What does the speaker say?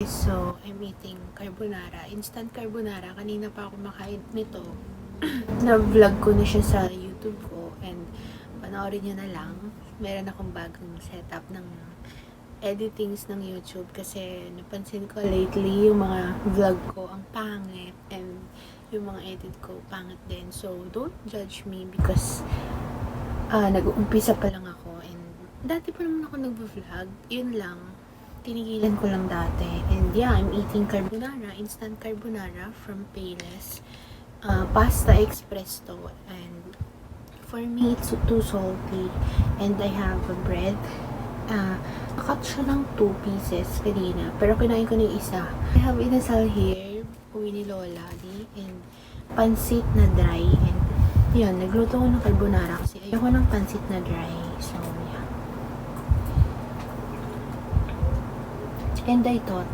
So, I'm eating carbonara. Instant carbonara. Kanina pa ako makain nito. Na-vlog ko na siya sa YouTube ko. And panoorin nyo na lang. Meron akong bagong setup ng editings ng YouTube. Kasi napansin ko lately yung mga vlog ko ang pangit. And yung mga edit ko pangit din. So, don't judge me because nag-uumpisa pa lang ako. And dati pa naman ako nag-vlog. Yun lang. Tinigilan ko lang dati. And yeah, I'm eating carbonara, instant carbonara from Payless. Pasta express to. And for me, it's too salty. And I have a bread. Nakat siya ng 2 pieces kanina. Pero kinain ko na yung isa. I have inasal here. Uwi ni Lola. And pansit na dry. And yun, nagluto ko ng carbonara kasi ayoko ng pansit na dry. So, yeah. And I thought,